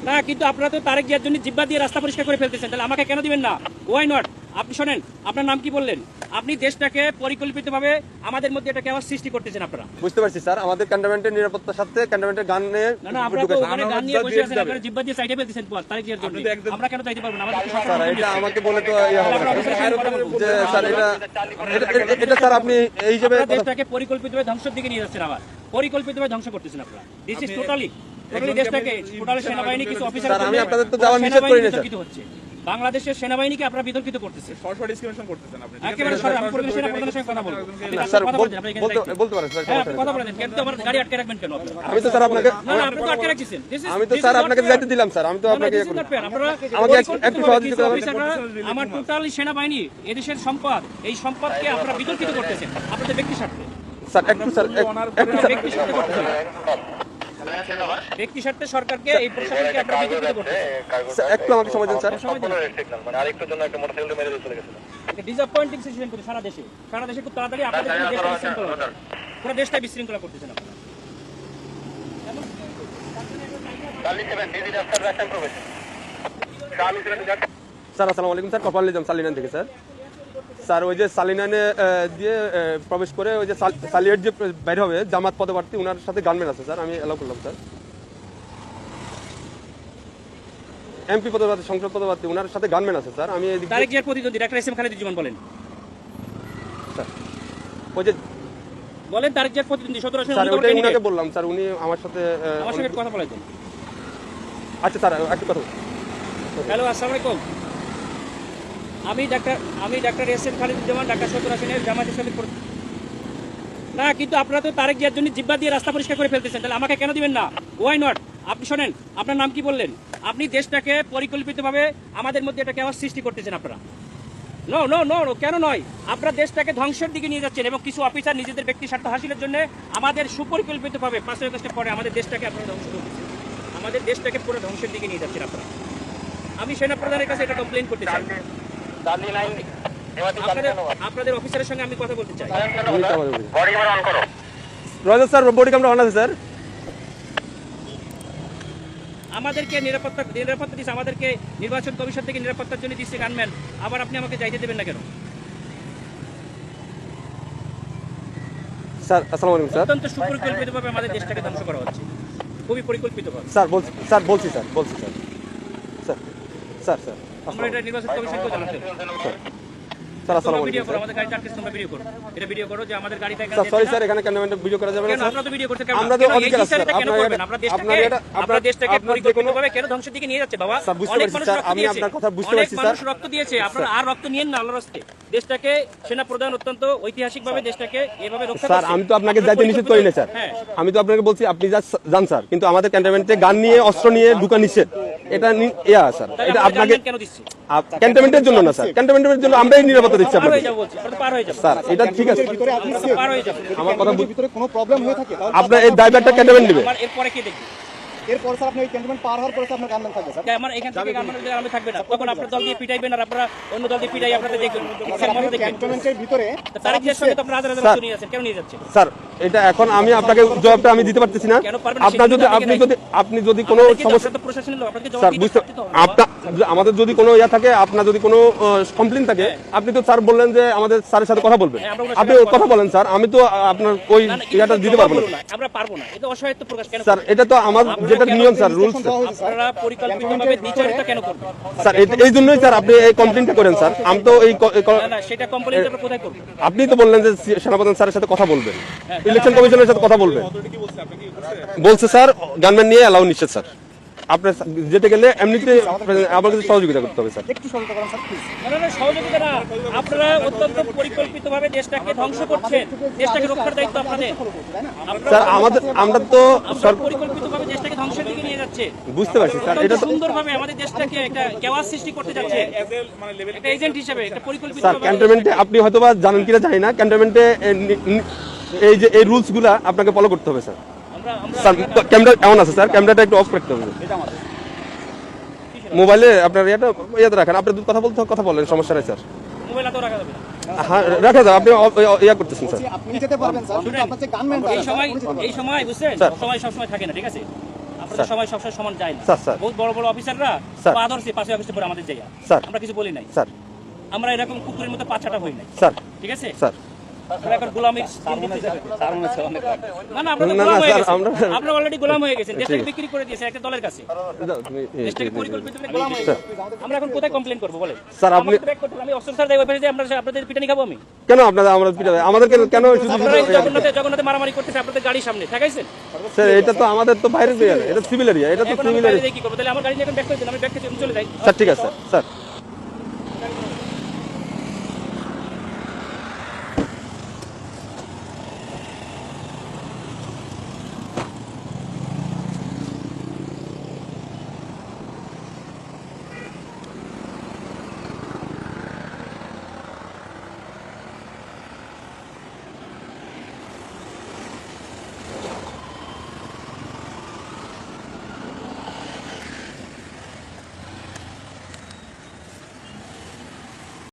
না, কিন্তু আপনারা তো তারেক জিয়ার জন্য জিব্বা দিয়ে রাস্তা পরিষ্কার করে ফেলতেছেন, তাহলে আমাকে কেন দিবেন না? Why not? আপনি শোনেন, আপনার নাম কি বললেন? আপনি দেশটাকে পরিকল্পিতভাবে আমাদের মধ্যে একটা কেওয়াস সৃষ্টি করতেছেন আপনারা। বুঝতে পারছি স্যার, আমাদের ক্যান্টনমেন্টের নিরাপত্তার সাথে ক্যান্টনমেন্টের গান নিয়ে না না, আপনারা তো ওখানে গান নিয়ে বসে আছেন, আপনারা জিব্বা দিয়ে সাইডে ফেলতেছেন তারেক জিয়ার জন্য। আমরা কেন চাইতে পারবো না? আমাদের স্যার এটা আমাকে বলে তো ইয়ে হবে না যে স্যার এটা স্যার আপনি এই হিসেবে দেশটাকে পরিকল্পিতভাবে ধ্বংসের দিকে নিয়ে যাচ্ছেন, আবার পরিকল্পিতভাবে ধ্বংস করতেছেন আপনারা। দিস ইজ টোটালি দেশটাকে টোটালি সেনাবাহিনী কিছু অফিসার স্যার আমি আপনাদের তো যাওয়া নিষেধ করি না স্যার। হচ্ছে বাংলাদেশের সেনাবাহিনীকে আপনারা বিতর্কিত করতেছেন, সরাসরি ডিসক্রিমিনেশন করতেছেন আপনি। একেবারে সরাসরি। আমি পুরো সেনাপ্রধানের সঙ্গে কথা বলবো। স্যার বলতে পারেন স্যার। হ্যাঁ, আপনি কথা বলেন, কিন্তু আমার গাড়ি আটকে রাখবেন কেন আপনারা? আমি তো স্যার আপনাকে না না, আপনি তো আটকে রাখছেন। আমি তো স্যার আপনাকে যাইতে দিলাম স্যার, আমি তো আপনাকে আমাকে একটু সহযোগিতা করবেন। আমার টোটালি সেনাবাহিনী এদেশের সম্পদ, এই সম্পদকে আপনারা বিতর্কিত করতেছেন আপনাদের ব্যক্তি স্বার্থে। স্যার একটু স্যার একটু স্যার ব্যক্তি স্বার্থে করতেছেন, ব্যক্তি স্বার্থে সরকারকে এই প্রশাসনকে আপনারা বিতর্কিত করতেছেন। একটু আমাকে সময় দেন স্যার। মানে আরেকটু জন্য একটা মোটরসাইকেল মেরে দিয়ে চলে গেছিল। ডিসঅ্যাপয়েন্টিং সিচুয়েশন করে সারা দেশে খুব তাড়াতাড়ি আপনাদের জন্য দেশটা বিশৃঙ্খলা হবে। পুরো দেশটা বিশৃঙ্খলা করতেছেন আপনারা। স্যার আসসালামু আলাইকুম স্যার, কপাল নিজাম সালিনান থেকে স্যার। স্যার ওই যে সালিনানে দিয়ে প্রবেশ করে ওই যে সালিয়েট যে বাইরে হবে জামাত পদপ্রার্থী, ওনার সাথে গানম্যান আছে স্যার, আমি এলাও করলাম স্যার। এমপি পদপ্রার্থী, সংসদ পদপ্রার্থী, ওনার সাথে গানম্যান আছে স্যার। আমি তারেক জিয়ার প্রতিদ্বন্দ্বী ডাক্তার এস এম খালেদুজ্জামান বলেন স্যার ওই যে বলেন তারেক জিয়ার প্রতিদ্বন্দ্বী 17 স্যার ওইটাই উনাকে বললাম স্যার, উনি আমার সাথে কথা বলেছেন। আচ্ছা স্যার একটু কথা। হ্যালো, আসসালামু আলাইকুম। আমি doctor S M Khaleduzzaman, Dhaka 17 আসনের জামায়াত ইসলামী। না, কিন্তু আপনারা তো তারেক জিয়ার জন্য জিব্বা দিয়ে রাস্তা পরিষ্কার করে ফেলতেছেন, তাহলে আমাকে কেন দিবেন না? Why not? আপনি শোনেন, আপনার নাম কি বললেন? আপনি দেশটাকে পরিকল্পিতভাবে আমাদের মধ্যে একটা কেওয়াস সৃষ্টি করতেছেন আপনারা। নো নো নো নো, কেন নয়? আপনারা দেশটাকে ধ্বংসের দিকে নিয়ে যাচ্ছেন এবং কিছু অফিসার নিজেদের ব্যক্তি স্বার্থ হাসিলের জন্য আমাদের সুপরিকল্পিতভাবে 5 আগস্টের পরে আমাদের দেশটাকে আপনারা ধ্বংস করতেছেন, আমাদের দেশটাকে পুরো ধ্বংসের দিকে নিয়ে যাচ্ছেন আপনারা। আমি সেনাপ্রধানের কাছে এটা কমপ্লেন করতে চাই। আপনাদের অফিসারের সঙ্গে আমি কথা বলতে চাই। রয়েছে স্যার, বডি ক্যামেরা অন আছে স্যার। আমাদেরকে নিরাপত্তা দিচ্ছে, আমাদেরকে নির্বাচন কমিশন থেকে নিরাপত্তার জন্য দিচ্ছে গানম্যান, আবার আপনি আমাকে যাইতে দেবেন না কেন? স্যার আসসালামু আলাইকুম স্যার। অত্যন্ত সুপরিকল্পিতভাবে আমাদের দেশটাকে ধ্বংস করা হচ্ছে, খুবই পরিকল্পিতভাবে। স্যার বলছি স্যার স্যার স্যার স্যার আমরা এটা নির্বাচন কমিশনকে জানাতে স্যার আসসালামু আলাইকুম ভিডিও করো, আমাদের গাড়িটা আটকে তোমরা ভিডিও করো, এটা ভিডিও করো যে আমাদের গাড়িটা স্যার। সরি স্যার, এখানে ক্যান্টনমেন্টে ভিডিও করা যাবে না স্যার। আমরা তো ভিডিও করতে আমরা তো অধিকার আছে স্যার। আপনারা দেশটাকে পরিকল্পিতভাবে কেন ধ্বংসের দিকে নিয়ে যাচ্ছে বাবা? স্যার বুঝতে পারছি স্যার, আমি আপনার কথা বুঝতে পারছি স্যার। মানুষ রক্ত দিয়েছে, আপনারা আর রক্ত নিয়েন না আল্লাহর রাস্তে। দেশটাকে সেনা প্রধান অত্যন্ত ঐতিহাসিকভাবে দেশটাকে এভাবে রক্ষা করছে। স্যার আমি তো আপনাকে যাইতে নিষেধ করি না স্যার, আমি তো আপনাকে বলছি আপনি যান স্যার, কিন্তু আমাদের ক্যান্টনমেন্টে গান নিয়ে অস্ত্র নিয়ে ঢুকা নিষেধ, এটা স্যার। এটা আপনাকে কেন দিচ্ছি? ক্যান্টনমেন্টের জন্য না স্যার, ক্যান্টনমেন্টের জন্য আমরাই নিরাপত্তা দিচ্ছি আপনাকে পার হয়ে যাবো স্যার। এটা ঠিক আছে, পার হয়ে যাবো। আমার কথা ভিতরে কোনো প্রবলেম হয়ে থাকে তাহলে আপনার এই ড্রাইভারটা ক্যান্টনমেন্ট নেবে। এরপরে কি দেখবি? এরপর স্যার আপনি ওই ক্যান্টনমেন্ট পার হওয়ার পরে আপনার গানম্যান থাকবে স্যার। আমার এখান থেকে গানম্যানের আমি থাকবে না, তখন আপনার দল দিয়ে পিটাইবেন আর আপনারা অন্য দল দিয়ে পিটাই আপনাদের দেখবেন। ক্যান্টনমেন্টের ভিতরে তারেক জিয়ার সঙ্গে তো আপনারা হাজার হাজার নিয়ে যাচ্ছেন, কেন নিয়ে যাচ্ছেন? স্যার এটা এখন আমি আপনাকে জবাবটা আমি দিতে পারতেছি না। আপনি যদি কোনো সমস্যা প্রশাসনের লোক আপনাকে স্যার বুঝতে আমাদের যদি কোনো ইয়া থাকে, আপনার যদি কোনো কমপ্লেইন থাকে, আপনি তো স্যার বললেন যে আমাদের স্যারের সাথে কথা বলবেন, আপনি কথা বলেন স্যার। আমি তো আপনার ওই ইয়াটা দিতে পারবো না, আমরা পারবো না। এটা অসহায়ত্ব প্রকাশ কেন স্যার? এটা তো আমার যেটা নিয়ম স্যার, রুলস। আপনারা পরিকল্পিতভাবে দ্বিচারিতা কেন করবেন স্যার? এই জন্যই স্যার আপনি এই কমপ্লেইনটা করেন স্যার। আমি তো এই না, সেটা কমপ্লেইনটা আপনারা কোথায় করবেন? আপনি তো বললেন যে সেনাপ্রধান স্যারের সাথে কথা বলবেন, ইলেকশন কমিশনের সাথে কথা বলবেন বলছে স্যার। গানম্যান নিয়ে এলাও নিশ্চিত স্যার। আপনার যেতে গেলে এমনিতে আমার কাছে সহযোগিতা করতে হবে স্যার। একটু সহযোগিতা করেন স্যার প্লিজ। না সহযোগিতা না, আপনারা অত্যন্ত পরিকল্পিতভাবে দেশটাকে ধ্বংস করছেন, দেশটাকে রক্ষার দায়িত্ব আপনাদের। স্যার আমরা তো পরিকল্পিতভাবে দেশটাকে ধ্বংসের দিকে নিয়ে যাচ্ছে, বুঝতে পারছি স্যার। এটা সুন্দরভাবে আমাদের দেশটাকে একটা কেওয়াস সৃষ্টি করতে যাচ্ছে একটা এজেন্ট হিসেবে, একটা পরিকল্পিত। স্যার ক্যান্টনমেন্টে আপনি হয়তোবা জানেন কিনা জানি না, ক্যান্টনমেন্টে এই যে এই রুলস গুলা আপনাকে ফলো করতে হবে স্যার। স্যার ক্যামেরা এমন আছে স্যার, ক্যামেরাটা একটু অফ করতে হবে। মোবাইলে আপনার ইয়াতে রাখেন, আপনি কথা বলেন, সমস্যা নাই স্যার। মোবাইল তো রাখা যাবে না। হ্যাঁ রাখা যাবে, আপনি ইয়া করতেছেন স্যার। আপনি যেতে পারবেন স্যার, কিন্তু আপনার যে গানম্যান এই সময় বুঝছেন, সময় সবসময় থাকে না, ঠিক আছে? আপনাদের সময় সবসময় সমান যায় না। স্যার। বহুত বড় বড় অফিসাররা স্যার। পা ধরছে 5 আগস্টের পরে আমাদের জায়গা। স্যার। আমরা কিছু বলি নাই। স্যার আমরা এরকম কুকুরের মতো পাছাটা হই নাই। স্যার ঠিক আছে? স্যার আমরা এখন গোলামির না আপনারা তো না, গোলাম হয়ে স্যার, গেছেন। আমরা- আপনারা অলরেডি গোলাম হয়ে গেছেন। দেশটাকে ঠিক। বিক্রি করে দিয়েছে একটা দলের কাছে। তুমি- দেশটাকে পরিকল্পিতভাবে গোলাম হয়ে গেছে। আমরা এখন কোথায় কমপ্লেইন করব বলেন? স্যার, আপনি- আমাকে তো back করতে হবে। আমি অস্ত্র ছাড়া ওই পাশে যে আমরা আপনাদের পিটানি খাবো আমি? কেন আপনাদের আমরা পিটাবে আমাদেরকে কেন শুধু আপনারা এই জগন্নাথে মারামারি করতেছে আপনাদের গাড়ির সামনে ঠেকাইছেন। স্যার এটা তো আমাদের তো বাইরের এরিয়া এটা সিভিল এরিয়া এটা তো এখন আমি সিভিল গাড়ি এরিয়া দিয়ে কি করবো? তাহলে আমার গাড়ি নিয়ে এখন ব্যাক করে দিন, আমি ব্যাক করে চলে যাই। স্যার ঠিক আছে স্যার